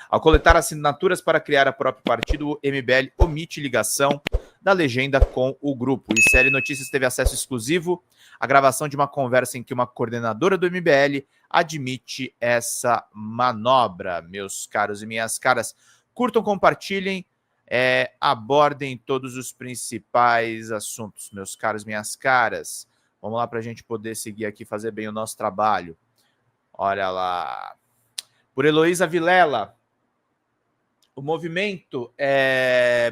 Ao coletar assinaturas para criar a próprio partido, o MBL omite ligação da legenda com o grupo. O ICL Notícias teve acesso exclusivo à gravação de uma conversa em que uma coordenadora do MBL admite essa manobra. Meus caros e minhas caras, curtam, compartilhem, abordem todos os principais assuntos, meus caros e minhas caras. Vamos lá para a gente poder seguir aqui, fazer bem o nosso trabalho. Olha lá. Por Heloísa Vilela, o movimento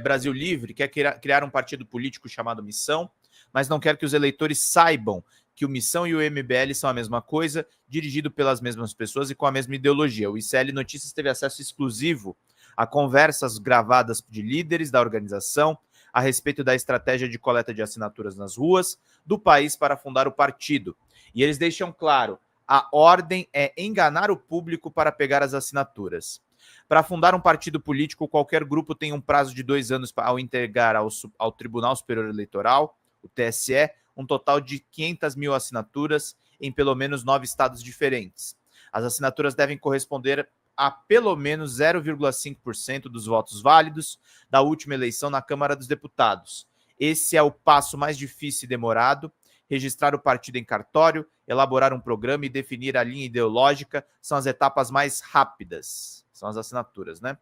Brasil Livre quer criar um partido político chamado Missão, mas não quer que os eleitores saibam que o Missão e o MBL são a mesma coisa, dirigido pelas mesmas pessoas e com a mesma ideologia. O ICL Notícias teve acesso exclusivo a conversas gravadas de líderes da organização a respeito da estratégia de coleta de assinaturas nas ruas do país para fundar o partido. E eles deixam claro, a ordem é enganar o público para pegar as assinaturas. Para fundar um partido político, qualquer grupo tem um prazo de 2 anos ao entregar ao Tribunal Superior Eleitoral, o TSE, um total de 500 mil assinaturas em pelo menos 9 estados diferentes. As assinaturas devem corresponder a pelo menos 0,5% dos votos válidos da última eleição na Câmara dos Deputados. Esse é o passo mais difícil e demorado. Registrar o partido em cartório, elaborar um programa e definir a linha ideológica são as etapas mais rápidas. São as assinaturas, né?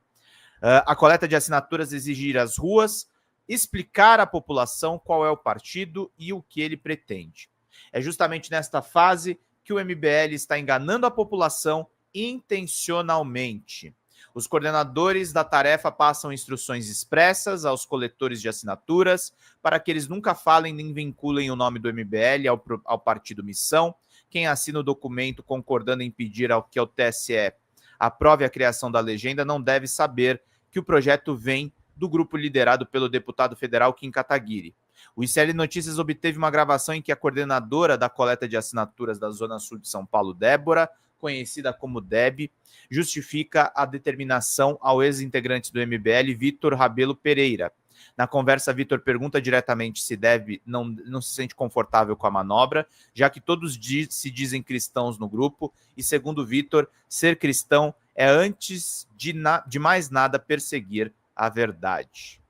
A coleta de assinaturas exige ir às ruas, explicar à população qual é o partido e o que ele pretende. É justamente nesta fase que o MBL está enganando a população intencionalmente. Os coordenadores da tarefa passam instruções expressas aos coletores de assinaturas para que eles nunca falem nem vinculem o nome do MBL ao partido Missão. Quem assina o documento concordando em pedir que o TSE aprove a criação da legenda não deve saber que o projeto vem do grupo liderado pelo deputado federal Kim Kataguiri. O ICL Notícias obteve uma gravação em que a coordenadora da coleta de assinaturas da Zona Sul de São Paulo, Débora, conhecida como Deb, justifica a determinação ao ex-integrante do MBL, Vitor Rabelo Pereira. Na conversa, Vitor pergunta diretamente se Deb não se sente confortável com a manobra, já que todos se dizem cristãos no grupo, e segundo Vitor, ser cristão é antes de mais nada perseguir a verdade.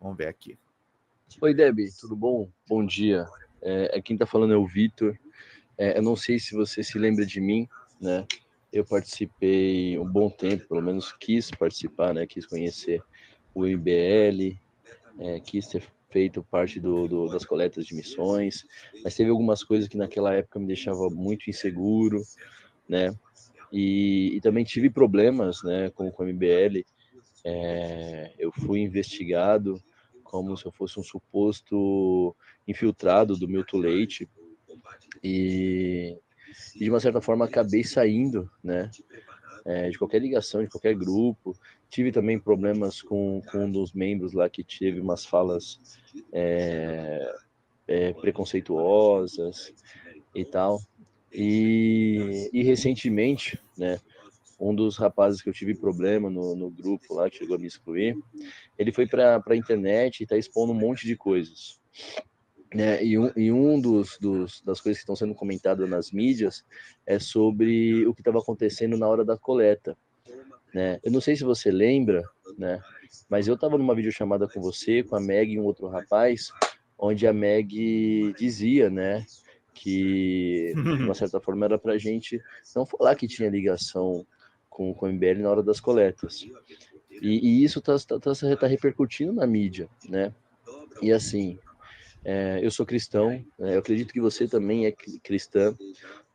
Vamos ver aqui. Oi, Deb, tudo bom? Bom dia. Quem está falando é o Vitor. Eu não sei se você se lembra de mim, né? Eu participei um bom tempo, pelo menos quis participar, né? Quis conhecer o MBL, quis ter feito parte das coletas de missões, mas teve algumas coisas que naquela época me deixava muito inseguro, né? E também tive problemas, né, com o MBL. Eu fui investigado como se eu fosse um suposto infiltrado do Milton Leite e de uma certa forma acabei saindo, né, de qualquer ligação, de qualquer grupo. Tive também problemas com um dos membros lá que teve umas falas preconceituosas e tal. E recentemente, né, um dos rapazes que eu tive problema no grupo lá, que chegou a me excluir, ele foi para a internet e está expondo um monte de coisas. E um das coisas que estão sendo comentadas nas mídias é sobre o que estava acontecendo na hora da coleta. Né? Eu não sei se você lembra, né, mas eu estava numa videochamada com você, com a Meg e um outro rapaz, onde a Meg dizia, né, que de uma certa forma era para a gente não falar que tinha ligação com o MBL na hora das coletas. E isso tá repercutindo na mídia, né? E assim, eu sou cristão, né? Eu acredito que você também é cristã,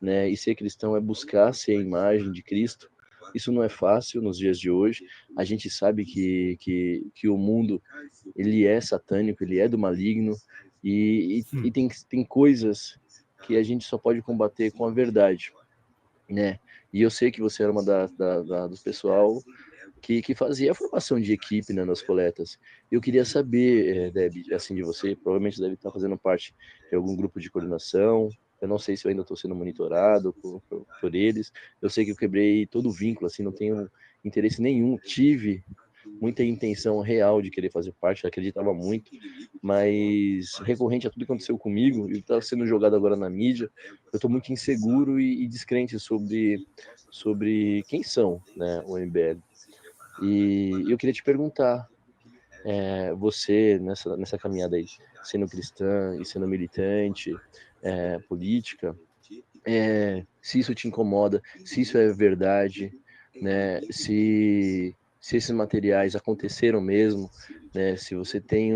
né? E ser cristão é buscar ser a imagem de Cristo. Isso não é fácil nos dias de hoje. A gente sabe que o mundo ele é satânico, ele é do maligno e tem coisas que a gente só pode combater com a verdade, né? E eu sei que você era uma do pessoal que fazia a formação de equipe, né, nas coletas. Eu queria saber, Deb, assim, de você, provavelmente deve estar fazendo parte de algum grupo de coordenação. Eu não sei se eu ainda estou sendo monitorado por eles. Eu sei que eu quebrei todo o vínculo, assim, não tenho interesse nenhum. Tive muita intenção real de querer fazer parte, acreditava muito, mas recorrente a tudo que aconteceu comigo e está sendo jogado agora na mídia, eu estou muito inseguro e descrente sobre quem são, né, o MBL. E eu queria te perguntar, você, nessa caminhada aí, sendo cristã e sendo militante, política, se isso te incomoda, se isso é verdade, né? Se esses materiais aconteceram mesmo, né? Se você tem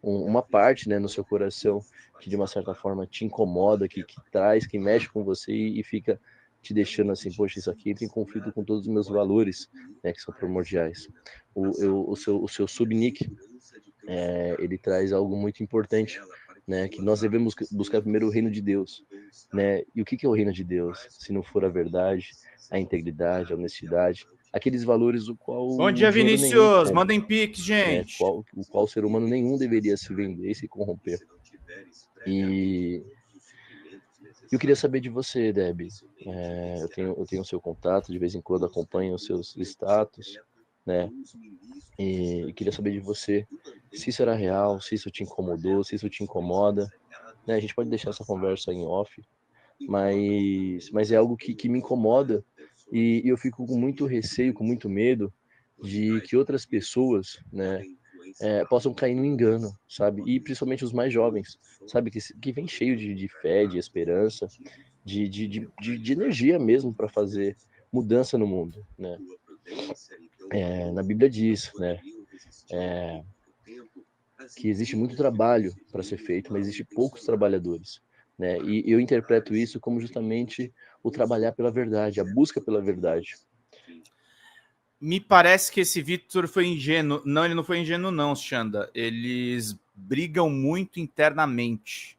uma parte, né, no seu coração que de uma certa forma te incomoda, que traz, que mexe com você e fica te deixando assim, poxa, isso aqui entra em conflito com todos os meus valores, né, que são primordiais. O seu subnick, ele traz algo muito importante, né, que nós devemos buscar primeiro o reino de Deus, né? E o que é o reino de Deus? Se não for a verdade, a integridade, a honestidade, aqueles valores o qual Bom o dia, dinheiro nenhum Vinícius. compra, Mandem piques, né? gente. O qual ser humano nenhum deveria se vender e se corromper. E eu queria saber de você, Debbie. Eu tenho o seu contato, de vez em quando acompanho os seus status, né? E queria saber de você se isso era real, se isso te incomodou, se isso te incomoda, né? A gente pode deixar essa conversa em off, mas é algo que me incomoda e eu fico com muito receio, com muito medo de que outras pessoas, né, possam cair no engano, sabe? E principalmente os mais jovens, sabe? Que vem cheio de fé, de esperança, de energia mesmo para fazer mudança no mundo, né? Na Bíblia diz, né? Que existe muito trabalho para ser feito, mas existe poucos trabalhadores, né? E eu interpreto isso como justamente o trabalhar pela verdade, a busca pela verdade. Me parece que esse Vitor foi ingênuo. Não, ele não foi ingênuo, não, Xanda. Eles brigam muito internamente.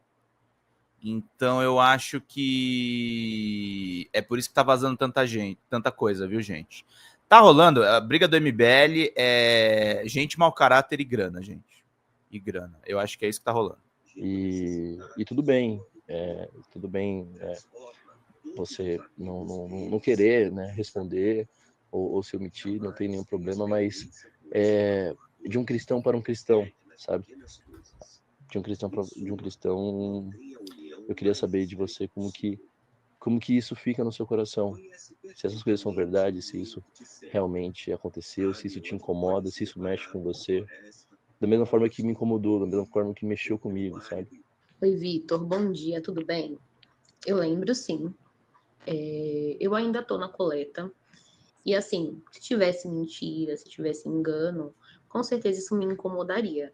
Então eu acho que é por isso que tá vazando tanta coisa, viu, gente? Tá rolando, a briga do MBL é gente mau caráter e grana, gente. E grana. Eu acho que é isso que tá rolando. E tudo bem, você não querer, né, responder ou se omitir, não tem nenhum problema, mas de um cristão para um cristão, sabe? De um cristão, eu queria saber de você como que isso fica no seu coração. Se essas coisas são verdade, se isso realmente aconteceu, se isso te incomoda, se isso mexe com você, da mesma forma que me incomodou, da mesma forma que mexeu comigo, sabe? Oi, Vitor, bom dia, tudo bem? Eu lembro, sim. Eu ainda tô na coleta. E assim, se tivesse mentira, se tivesse engano, com certeza isso me incomodaria.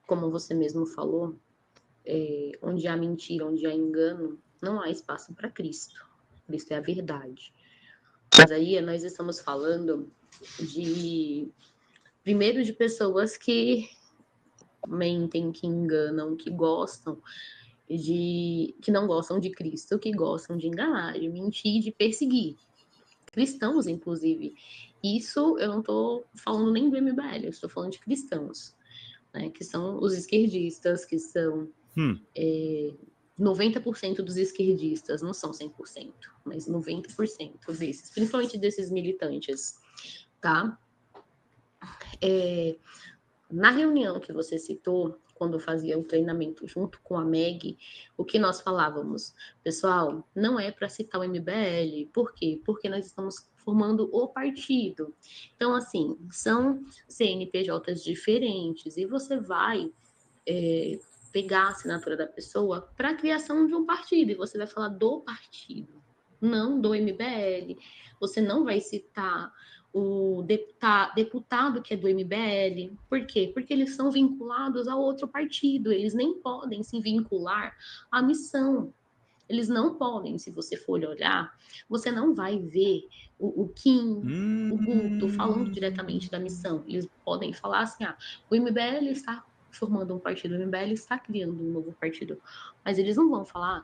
Como você mesmo falou, onde há mentira, onde há engano, não há espaço para Cristo. Cristo é a verdade. Mas aí nós estamos falando primeiro, de pessoas que mentem, que enganam, que não gostam de Cristo, que gostam de enganar, de mentir, de perseguir. Cristãos, inclusive. Isso eu não estou falando nem do MBL, eu estou falando de cristãos, né, que são os esquerdistas, que são 90% dos esquerdistas, não são 100%, mas 90% desses, principalmente desses militantes, tá? Na reunião que você citou, quando eu fazia o treinamento junto com a Meg, o que nós falávamos? Pessoal, não é para citar o MBL. Por quê? Porque nós estamos formando o partido. Então, assim, são CNPJs diferentes e você vai pegar a assinatura da pessoa para a criação de um partido e você vai falar do partido, não do MBL. Você não vai citar o deputado que é do MBL. Por quê? Porque eles são vinculados a outro partido, eles nem podem se vincular à missão. Eles não podem, se você for olhar, você não vai ver o Kim, o Guto falando diretamente da missão. Eles podem falar assim, o MBL está formando um partido, o MBL está criando um novo partido. Mas eles não vão falar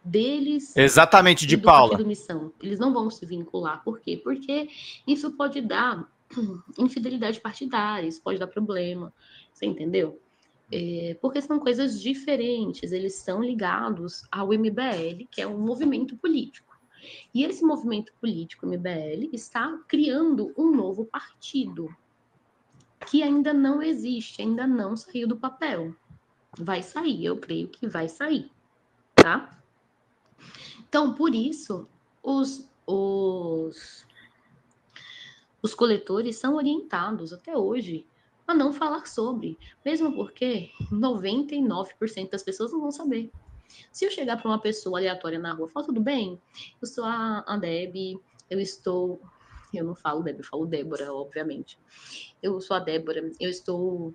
deles Exatamente, de e do Paula. partido Missão. Eles não vão se vincular. Por quê? Porque isso pode dar infidelidade partidária, isso pode dar problema. Você entendeu? Porque são coisas diferentes, eles são ligados ao MBL, que é um movimento político. E esse movimento político, MBL, está criando um novo partido, que ainda não existe, ainda não saiu do papel. Vai sair, eu creio que vai sair, tá? Então, por isso, Os coletores são orientados até hoje a não falar sobre, mesmo porque 99% das pessoas não vão saber. Se eu chegar para uma pessoa aleatória na rua, fala, tudo bem? Eu sou a Deb, eu não falo Deb, eu falo Débora, obviamente. Eu sou a Débora, eu estou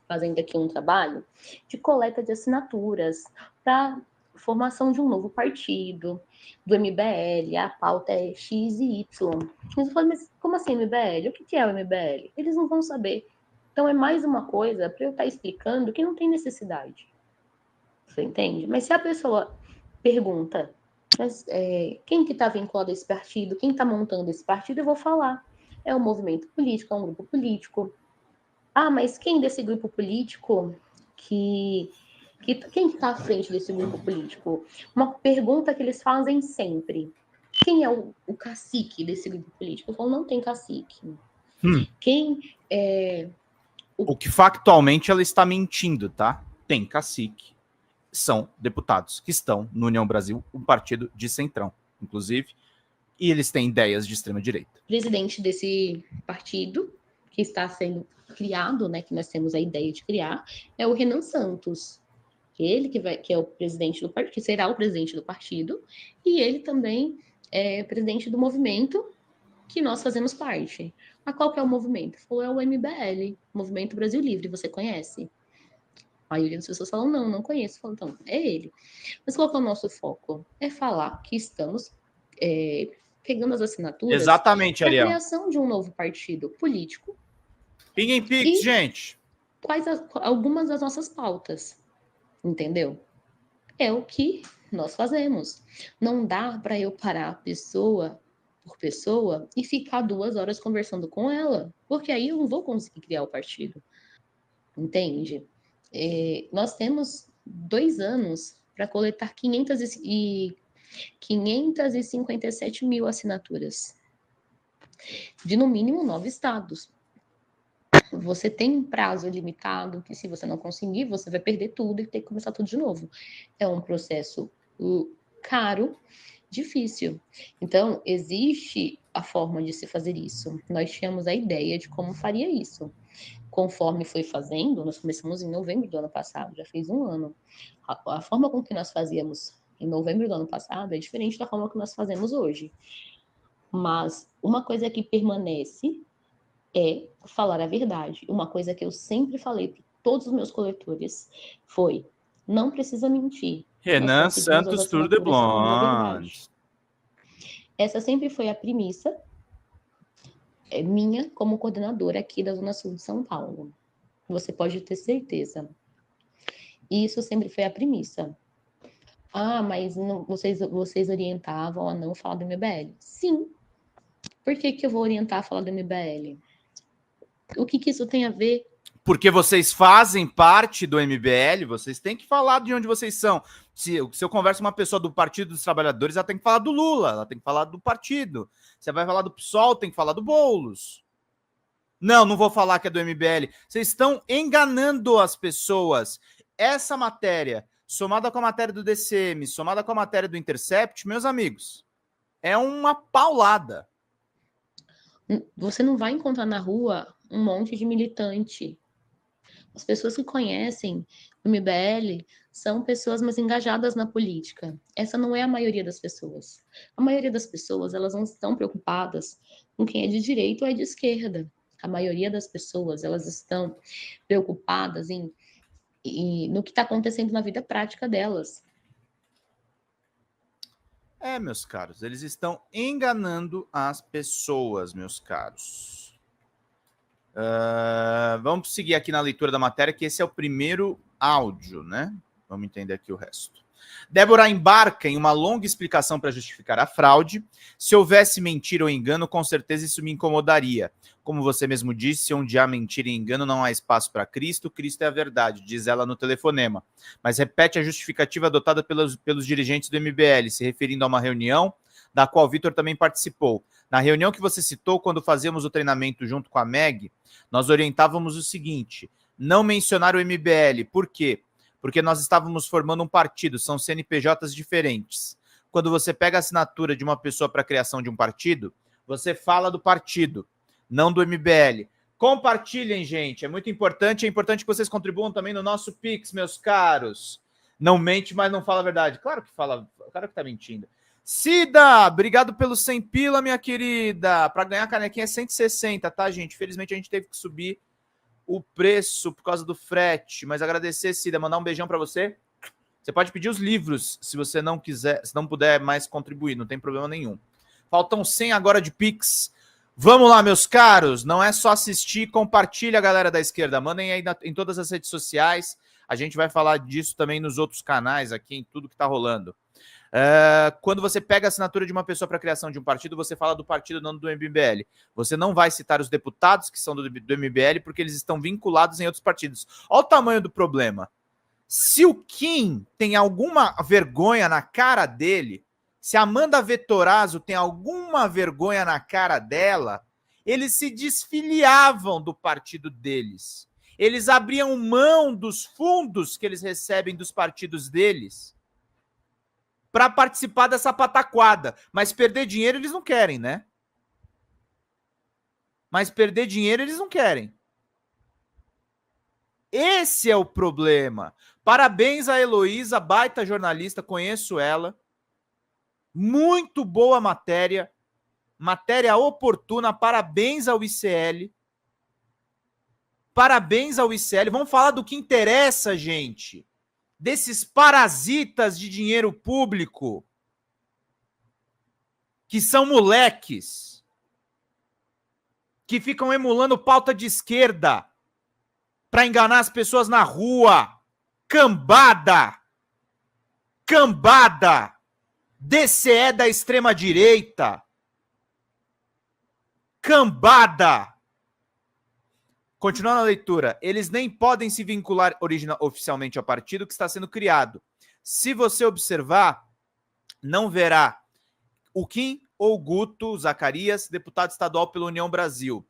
fazendo aqui um trabalho de coleta de assinaturas para formação de um novo partido, do MBL, a pauta é X e Y. Eles falam, mas como assim MBL? O que é o MBL? Eles não vão saber. Então é mais uma coisa para eu estar explicando que não tem necessidade. Você entende? Mas se a pessoa pergunta, mas, quem que está vinculado a esse partido, quem está montando esse partido, eu vou falar. É um movimento político, é um grupo político. Ah, mas quem desse grupo político quem está à frente desse grupo político? Uma pergunta que eles fazem sempre. Quem é o cacique desse grupo político? Eu falo, não tem cacique. Quem é... O que factualmente ela está mentindo, tá? Tem cacique. São deputados que estão no União Brasil, um partido de centrão, inclusive, e eles têm ideias de extrema-direita. O presidente desse partido, que está sendo criado, né, que nós temos a ideia de criar, é o Renan Santos. Ele que é o presidente do partido, que será o presidente do partido, e ele também é presidente do movimento que nós fazemos parte. A qual que é o movimento? É o MBL, Movimento Brasil Livre, você conhece? A maioria das pessoas falam, não conheço. Falam, então, é ele. Mas qual que é o nosso foco? É falar que estamos pegando as assinaturas para a criação de um novo partido político. Pinguem Pix, gente. Quais algumas das nossas pautas, entendeu? É o que nós fazemos. Não dá para eu parar pessoa por pessoa e ficar 2 horas conversando com ela, porque aí eu não vou conseguir criar o partido. Entende? Nós temos 2 anos para coletar 557 mil assinaturas de no mínimo 9 estados. Você tem um prazo limitado que se você não conseguir, você vai perder tudo e ter que começar tudo de novo. É um processo caro, difícil. Então, existe a forma de se fazer isso. Nós tínhamos a ideia de como faria isso. Conforme foi fazendo, nós começamos em novembro do ano passado, já fez 1 ano. A forma com que nós fazíamos em novembro do ano passado é diferente da forma que nós fazemos hoje. Mas uma coisa que permanece é falar a verdade. Uma coisa que eu sempre falei para todos os meus coletores foi: não precisa mentir. Renan Santos Tour de Blonde. Essa sempre foi a premissa minha como coordenadora aqui da Zona Sul de São Paulo. Você pode ter certeza. Isso sempre foi a premissa. Ah, mas não, vocês orientavam a não falar do MBL. Sim. Por que eu vou orientar a falar do MBL? O que isso tem a ver? Porque vocês fazem parte do MBL, vocês têm que falar de onde vocês são. Se eu converso com uma pessoa do Partido dos Trabalhadores, ela tem que falar do Lula, ela tem que falar do partido. Você vai falar do PSOL, tem que falar do Boulos. Não vou falar que é do MBL. Vocês estão enganando as pessoas. Essa matéria, somada com a matéria do DCM, somada com a matéria do Intercept, meus amigos, é uma paulada. Você não vai encontrar na rua um monte de militante. As pessoas que conhecem o MBL são pessoas mais engajadas na política. Essa não é a maioria das pessoas. A maioria das pessoas, elas não estão preocupadas com quem é de direita ou é de esquerda. A maioria das pessoas, elas estão preocupadas no que está acontecendo na vida prática delas. Meus caros, eles estão enganando as pessoas, meus caros. Vamos seguir aqui na leitura da matéria, que esse é o primeiro áudio, né? Vamos entender aqui o resto. Débora embarca em uma longa explicação para justificar a fraude. Se houvesse mentira ou engano, com certeza isso me incomodaria. Como você mesmo disse, onde há mentira e engano não há espaço para Cristo. Cristo é a verdade, diz ela no telefonema. Mas repete a justificativa adotada pelos dirigentes do MBL, se referindo a uma reunião da qual Vitor também participou. Na reunião que você citou, quando fazíamos o treinamento junto com a Meg, nós orientávamos o seguinte: não mencionar o MBL. Por quê? Porque nós estávamos formando um partido, são CNPJs diferentes. Quando você pega a assinatura de uma pessoa para a criação de um partido, você fala do partido. não do MBL. Compartilhem, gente, é muito importante. É importante que vocês contribuam também no nosso Pix, meus caros. Não mente, mas não fala a verdade. Claro que fala, o cara que tá mentindo. Cida, obrigado pelo 100 pila, minha querida. Para ganhar a canequinha é 160, tá, gente? Felizmente a gente teve que subir o preço por causa do frete, mas agradecer, Cida, mandar um beijão para você. Você pode pedir os livros se você não quiser, se não puder mais contribuir, não tem problema nenhum. Faltam 100 agora de Pix. Vamos lá, meus caros. Não é só assistir, compartilha, galera da esquerda. Mandem aí em todas as redes sociais. A gente vai falar disso também nos outros canais aqui, em tudo que tá rolando. Quando você pega a assinatura de uma pessoa para a criação de um partido, você fala do partido, não do MBL. Você não vai citar os deputados que são do MBL porque eles estão vinculados em outros partidos. Olha o tamanho do problema. Se o Kim tem alguma vergonha na cara dele, se a Amanda Vettorazzo tem alguma vergonha na cara dela, eles se desfiliavam do partido deles. Eles abriam mão dos fundos que eles recebem dos partidos deles para participar dessa pataquada. Mas perder dinheiro eles não querem, né? Mas perder dinheiro eles não querem. Esse é o problema. Parabéns a Heloísa, baita jornalista, conheço ela. Muito boa matéria. Matéria oportuna. Parabéns ao ICL. Parabéns ao ICL. Vamos falar do que interessa, gente. Desses parasitas de dinheiro público. Que são moleques. Que ficam emulando pauta de esquerda. Para enganar as pessoas na rua. Cambada! Cambada! DCE da extrema-direita! Cambada! Continuando a leitura. Eles nem podem se vincular oficialmente ao partido que está sendo criado. Se você observar, não verá o Kim ou Guto Zacarias, deputado estadual pela União Brasil,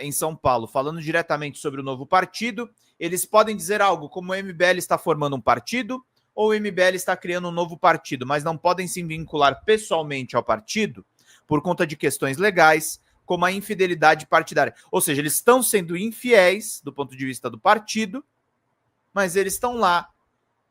em São Paulo, falando diretamente sobre o novo partido. Eles podem dizer algo como o MBL está formando um partido ou o MBL está criando um novo partido, mas não podem se vincular pessoalmente ao partido por conta de questões legais, como a infidelidade partidária. Ou seja, eles estão sendo infiéis do ponto de vista do partido, mas eles estão lá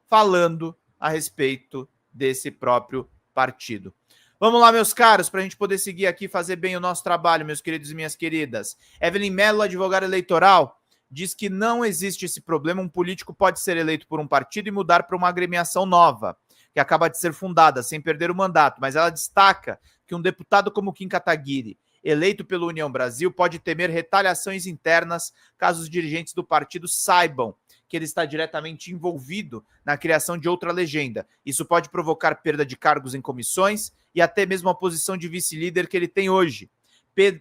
falando a respeito desse próprio partido. Vamos lá, meus caros, para a gente poder seguir aqui e fazer bem o nosso trabalho, meus queridos e minhas queridas. Evelyn Mello, advogada eleitoral, diz que não existe esse problema. Um político pode ser eleito por um partido e mudar para uma agremiação nova, que acaba de ser fundada, sem perder o mandato. Mas ela destaca que um deputado como Kim Kataguiri, eleito pela União Brasil, pode temer retaliações internas caso os dirigentes do partido saibam que ele está diretamente envolvido na criação de outra legenda. Isso pode provocar perda de cargos em comissões e até mesmo a posição de vice-líder que ele tem hoje.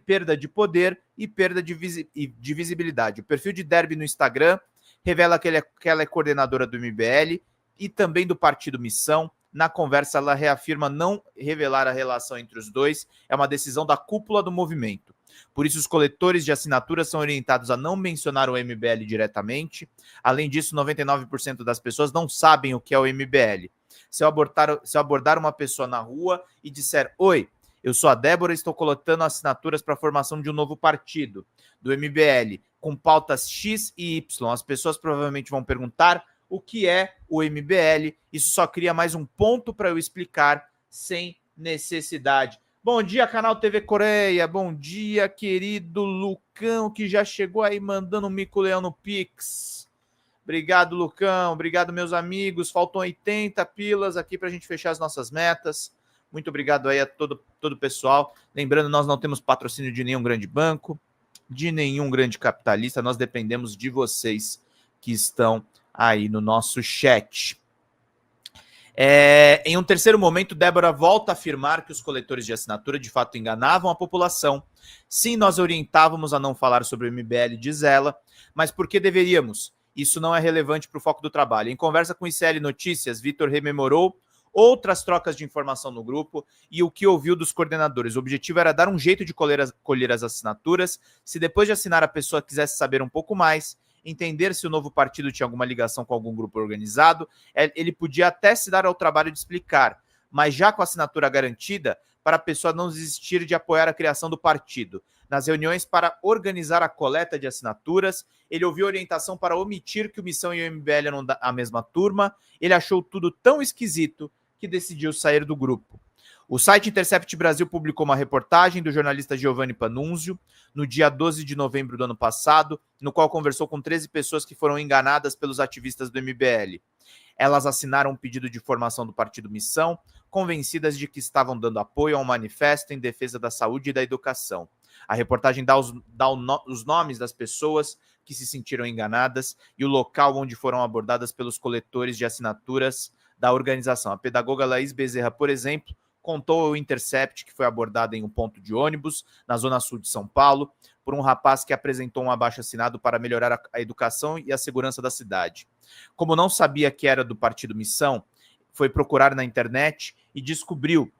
Perda de poder e perda de visibilidade. O perfil de Derby no Instagram revela que ela é coordenadora do MBL e também do Partido Missão. Na conversa, ela reafirma não revelar a relação entre os dois. É uma decisão da cúpula do movimento. Por isso, os coletores de assinaturas são orientados a não mencionar o MBL diretamente. Além disso, 99% das pessoas não sabem o que é o MBL. Se eu abordar uma pessoa na rua e disser: "Oi, eu sou a Débora e estou coletando assinaturas para a formação de um novo partido, do MBL, com pautas X e Y", as pessoas provavelmente vão perguntar o que é o MBL. Isso só cria mais um ponto para eu explicar sem necessidade. Bom dia, canal TV Coreia. Bom dia, querido Lucão, que já chegou aí mandando um mico-leão no Pix. Obrigado, Lucão. Obrigado, meus amigos. Faltam 80 pilas aqui para a gente fechar as nossas metas. Muito obrigado aí a todo o pessoal. Lembrando, nós não temos patrocínio de nenhum grande banco, de nenhum grande capitalista. Nós dependemos de vocês que estão aí no nosso chat. Em um terceiro momento, Débora volta a afirmar que os coletores de assinatura de fato enganavam a população. Sim, nós orientávamos a não falar sobre o MBL, diz ela, mas por que deveríamos? Isso não é relevante para o foco do trabalho. Em conversa com o ICL Notícias, Vitor rememorou outras trocas de informação no grupo e o que ouviu dos coordenadores. O objetivo era dar um jeito de colher as assinaturas. Se depois de assinar a pessoa quisesse saber um pouco mais, entender se o novo partido tinha alguma ligação com algum grupo organizado, ele podia até se dar ao trabalho de explicar, mas já com a assinatura garantida, para a pessoa não desistir de apoiar a criação do partido. Nas reuniões para organizar a coleta de assinaturas, ele ouviu orientação para omitir que o Missão e o MBL eram a mesma turma. Ele achou tudo tão esquisito que decidiu sair do grupo. O site Intercept Brasil publicou uma reportagem do jornalista Giovanni Panunzio no dia 12 de novembro do ano passado, no qual conversou com 13 pessoas que foram enganadas pelos ativistas do MBL. Elas assinaram um pedido de formação do Partido Missão, convencidas de que estavam dando apoio a um manifesto em defesa da saúde e da educação. A reportagem dá os nomes das pessoas que se sentiram enganadas e o local onde foram abordadas pelos coletores de assinaturas da organização. A pedagoga Laís Bezerra, por exemplo, contou ao Intercept que foi abordada em um ponto de ônibus, na zona sul de São Paulo, por um rapaz que apresentou um abaixo-assinado para melhorar a educação e a segurança da cidade. Como não sabia que era do Partido Missão, foi procurar na internet e descobriu,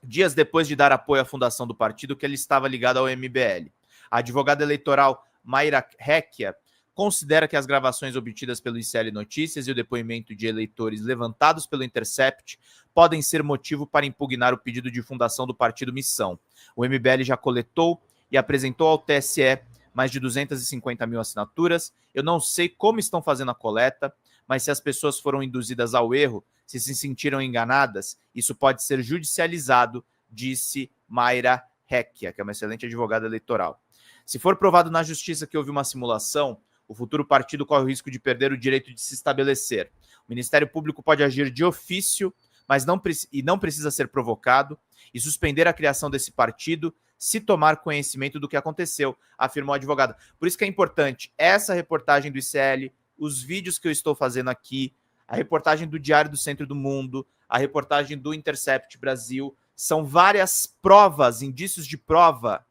dias depois de dar apoio à fundação do partido, que ele estava ligado ao MBL. A advogada eleitoral Mayra Recchia considera que as gravações obtidas pelo ICL Notícias e o depoimento de eleitores levantados pelo Intercept podem ser motivo para impugnar o pedido de fundação do Partido Missão. O MBL já coletou e apresentou ao TSE mais de 250 mil assinaturas. Eu não sei como estão fazendo a coleta, mas se as pessoas foram induzidas ao erro, se sentiram enganadas, isso pode ser judicializado, disse Mayra Recchia, que é uma excelente advogada eleitoral. Se for provado na justiça que houve uma simulação, o futuro partido corre o risco de perder o direito de se estabelecer. O Ministério Público pode agir de ofício, mas não precisa ser provocado, e suspender a criação desse partido se tomar conhecimento do que aconteceu, afirmou a advogada. Por isso que é importante essa reportagem do ICL, os vídeos que eu estou fazendo aqui, a reportagem do Diário do Centro do Mundo, a reportagem do Intercept Brasil, são várias provas, indícios de prova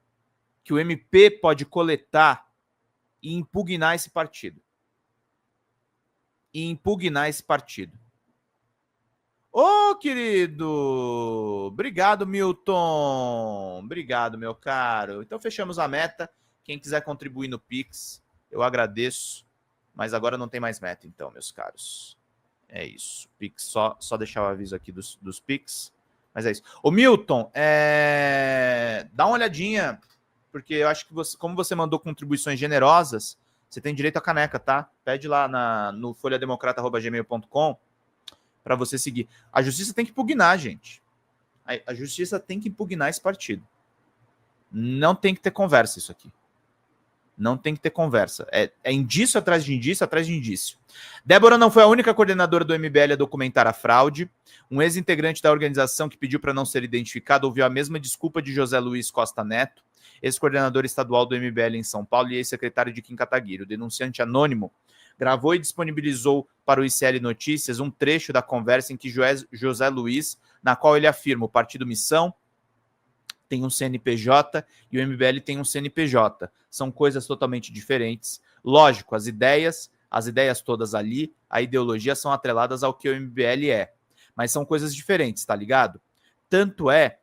que o MP pode coletar e impugnar esse partido. Ô, querido! Obrigado, Milton! Obrigado, meu caro. Então, fechamos a meta. Quem quiser contribuir no Pix, eu agradeço. Mas agora não tem mais meta, então, meus caros. É isso. Pix, só deixar o aviso aqui dos Pix. Mas é isso. Ô, Milton, dá uma olhadinha, porque eu acho que como você mandou contribuições generosas, você tem direito à caneca, tá? Pede lá no folhademocrata@gmail.com para você seguir. A justiça tem que impugnar, gente. A justiça tem que impugnar esse partido. Não tem que ter conversa isso aqui. Não tem que ter conversa. É indício atrás de indício atrás de indício. Débora não foi a única coordenadora do MBL a documentar a fraude. Um ex-integrante da organização que pediu para não ser identificado ouviu a mesma desculpa de José Luiz Costa Neto, ex-coordenador estadual do MBL em São Paulo e ex-secretário de Kim Kataguiri. O denunciante anônimo gravou e disponibilizou para o ICL Notícias um trecho da conversa em que José Luiz, na qual ele afirma: o Partido Missão tem um CNPJ e o MBL tem um CNPJ. São coisas totalmente diferentes. Lógico, as ideias todas ali, a ideologia são atreladas ao que o MBL é. Mas são coisas diferentes, tá ligado? Tanto é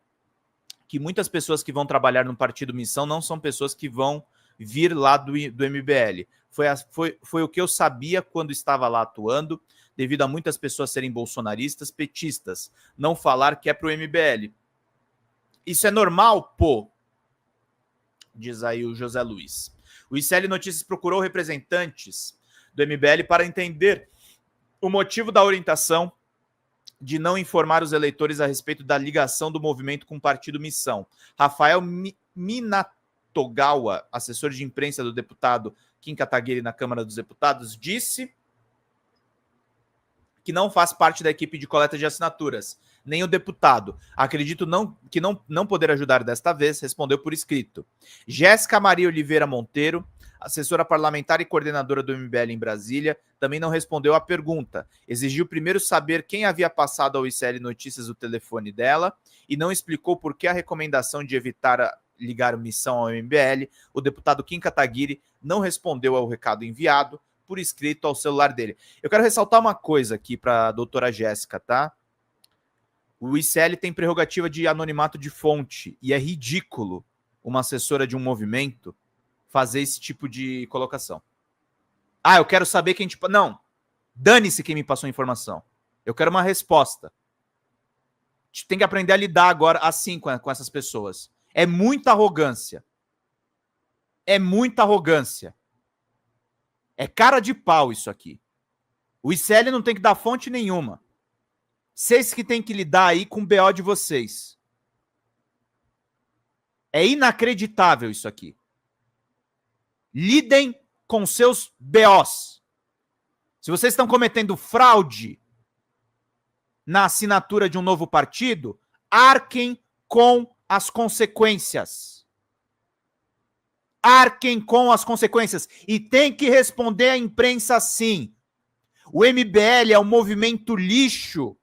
que muitas pessoas que vão trabalhar no Partido Missão não são pessoas que vão vir lá do MBL. Foi o que eu sabia quando estava lá atuando, devido a muitas pessoas serem bolsonaristas, petistas, não falar que é pro MBL. Isso é normal, pô, diz aí o José Luiz. O ICL Notícias procurou representantes do MBL para entender o motivo da orientação de não informar os eleitores a respeito da ligação do movimento com o Partido Missão. Rafael Minatogawa, assessor de imprensa do deputado Kim Kataguiri na Câmara dos Deputados, disse que não faz parte da equipe de coleta de assinaturas, nem o deputado. Acredito que não poder ajudar desta vez, respondeu por escrito. Jéssica Maria Oliveira Monteiro, assessora parlamentar e coordenadora do MBL em Brasília, também não respondeu à pergunta. Exigiu primeiro saber quem havia passado ao ICL Notícias o telefone dela e não explicou por que a recomendação de evitar ligar missão ao MBL. O deputado Kim Kataguiri não respondeu ao recado enviado por escrito ao celular dele. Eu quero ressaltar uma coisa aqui para a doutora Jéssica, tá? O ICL tem prerrogativa de anonimato de fonte e é ridículo uma assessora de um movimento fazer esse tipo de colocação. Ah, eu quero saber quem te... Não, dane-se quem me passou a informação. Eu quero uma resposta. gente tem que aprender a lidar agora assim com essas pessoas. É muita arrogância. É muita arrogância. É cara de pau isso aqui. O ICL não tem que dar fonte nenhuma. Vocês que tem que lidar aí com o BO de vocês. É inacreditável isso aqui. Lidem com seus BOs. Se vocês estão cometendo fraude na assinatura de um novo partido, arquem com as consequências. Arquem com as consequências. E tem que responder à imprensa sim. O MBL é um movimento lixo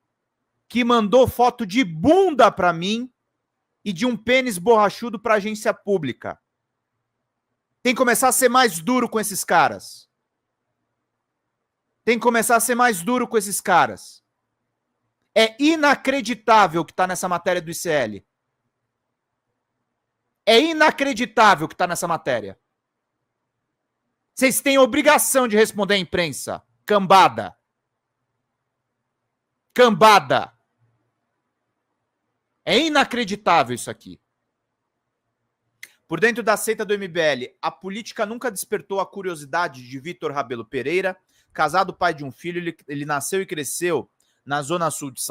que mandou foto de bunda para mim e de um pênis borrachudo para agência pública. Tem que começar a ser mais duro com esses caras. Tem que começar a ser mais duro com esses caras. É inacreditável o que está nessa matéria do ICL. É inacreditável o que está nessa matéria. Vocês têm obrigação de responder à imprensa. Cambada. Cambada. É inacreditável isso aqui. Por dentro da seita do MBL, a política nunca despertou a curiosidade de Vitor Rabelo Pereira. Casado, pai de um filho, ele nasceu e cresceu na zona sul de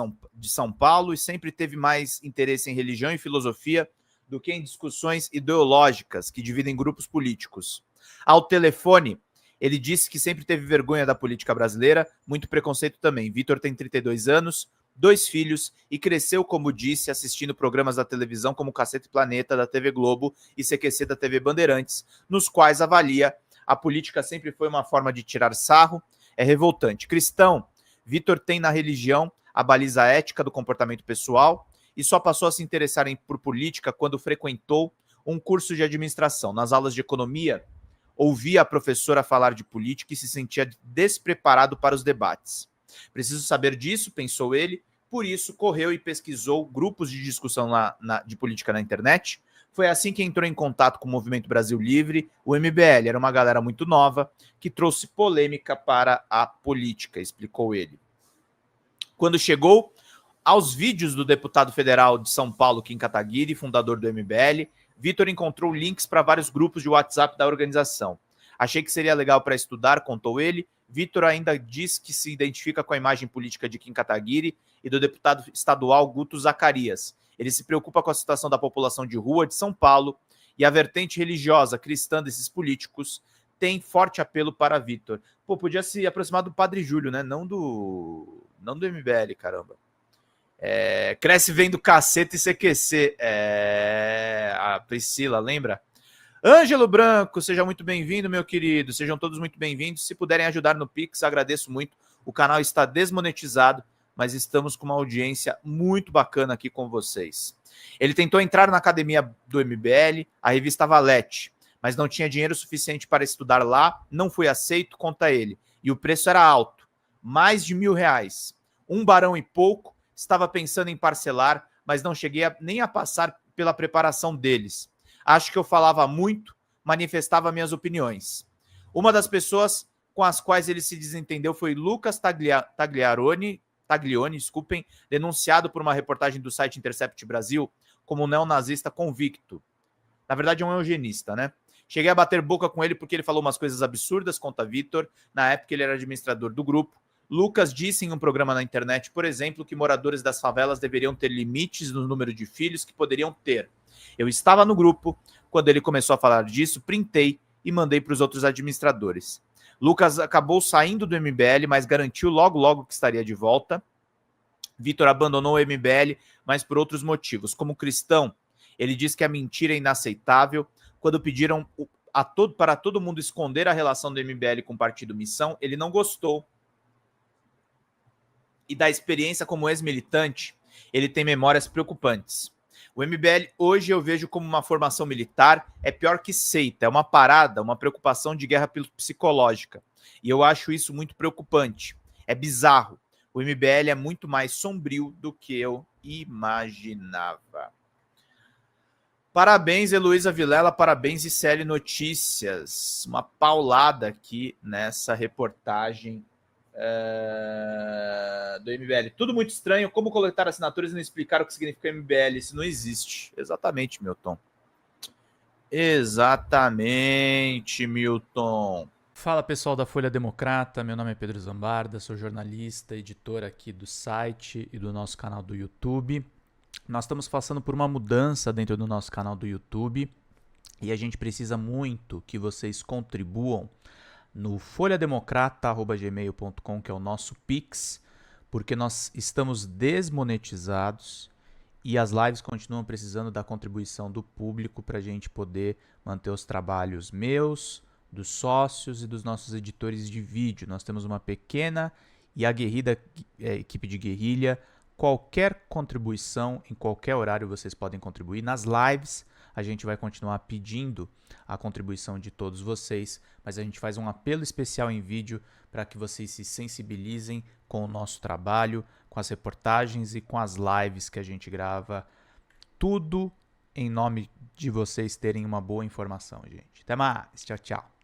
São Paulo e sempre teve mais interesse em religião e filosofia do que em discussões ideológicas que dividem grupos políticos. Ao telefone, ele disse que sempre teve vergonha da política brasileira, muito preconceito também. Vitor tem 32 anos, 2 filhos e cresceu, como disse, assistindo programas da televisão como Cacete Planeta, da TV Globo e CQC da TV Bandeirantes, nos quais avalia a política sempre foi uma forma de tirar sarro, é revoltante. Cristão, Vitor tem na religião a baliza ética do comportamento pessoal e só passou a se interessar por política quando frequentou um curso de administração. Nas aulas de economia, ouvia a professora falar de política e se sentia despreparado para os debates. Preciso saber disso, pensou ele, por isso correu e pesquisou grupos de discussão de política na internet. Foi assim que entrou em contato com o Movimento Brasil Livre, o MBL. Era uma galera muito nova que trouxe polêmica para a política, explicou ele. Quando chegou aos vídeos do deputado federal de São Paulo, Kim Kataguiri, fundador do MBL, Vitor encontrou links para vários grupos de WhatsApp da organização. Achei que seria legal para estudar, contou ele. Vitor ainda diz que se identifica com a imagem política de Kim Kataguiri e do deputado estadual Guto Zacarias. Ele se preocupa com a situação da população de rua de São Paulo e a vertente religiosa cristã desses políticos tem forte apelo para Vitor. Pô, podia se aproximar do Padre Júlio, né? Não do MBL, caramba. Cresce vendo Cacete e CQC. A Priscila, lembra? Ângelo Branco, seja muito bem-vindo, meu querido. Sejam todos muito bem-vindos. Se puderem ajudar no Pix, agradeço muito. O canal está desmonetizado, mas estamos com uma audiência muito bacana aqui com vocês. Ele tentou entrar na academia do MBL, a revista Valete, mas não tinha dinheiro suficiente para estudar lá, não foi aceito, conta ele. E o preço era alto, mais de R$1.000. Um barão e pouco, estava pensando em parcelar, mas não cheguei nem a passar pela preparação deles. Acho que eu falava muito, manifestava minhas opiniões. Uma das pessoas com as quais ele se desentendeu foi Lucas Taglioni, denunciado por uma reportagem do site Intercept Brasil como um neonazista convicto. Na verdade, é um eugenista, né? Cheguei a bater boca com ele porque ele falou umas coisas absurdas, conta Vitor. Na época, ele era administrador do grupo. Lucas disse em um programa na internet, por exemplo, que moradores das favelas deveriam ter limites no número de filhos que poderiam ter. Eu estava no grupo, quando ele começou a falar disso, printei e mandei para os outros administradores. Lucas acabou saindo do MBL, mas garantiu logo que estaria de volta. Vitor abandonou o MBL, mas por outros motivos. Como cristão, ele diz que a mentira é inaceitável. Quando pediram para todo mundo esconder a relação do MBL com o Partido Missão, ele não gostou. E da experiência como ex-militante, ele tem memórias preocupantes. O MBL hoje eu vejo como uma formação militar, é pior que seita, é uma parada, uma preocupação de guerra psicológica. E eu acho isso muito preocupante. É bizarro. O MBL é muito mais sombrio do que eu imaginava. Parabéns, Heloísa Vilela, parabéns, ICL Notícias. Uma paulada aqui nessa reportagem Do MBL. Tudo muito estranho. Como coletar assinaturas e não explicar o que significa MBL? Isso não existe. Exatamente, Milton. Exatamente, Milton. Fala, pessoal da Folha Democrata, meu nome é Pedro Zambarda, sou jornalista, editor aqui do site e do nosso canal do YouTube. Nós estamos passando por uma mudança dentro do nosso canal do YouTube e a gente precisa muito que vocês contribuam no folhademocrata@gmail.com, que é o nosso Pix, porque nós estamos desmonetizados e as lives continuam precisando da contribuição do público para a gente poder manter os trabalhos meus, dos sócios e dos nossos editores de vídeo. Nós temos uma pequena e aguerrida equipe de guerrilha. Qualquer contribuição, em qualquer horário vocês podem contribuir. Nas lives a gente vai continuar pedindo a contribuição de todos vocês, mas a gente faz um apelo especial em vídeo para que vocês se sensibilizem com o nosso trabalho, com as reportagens e com as lives que a gente grava. Tudo em nome de vocês terem uma boa informação, gente. Até mais. Tchau, tchau.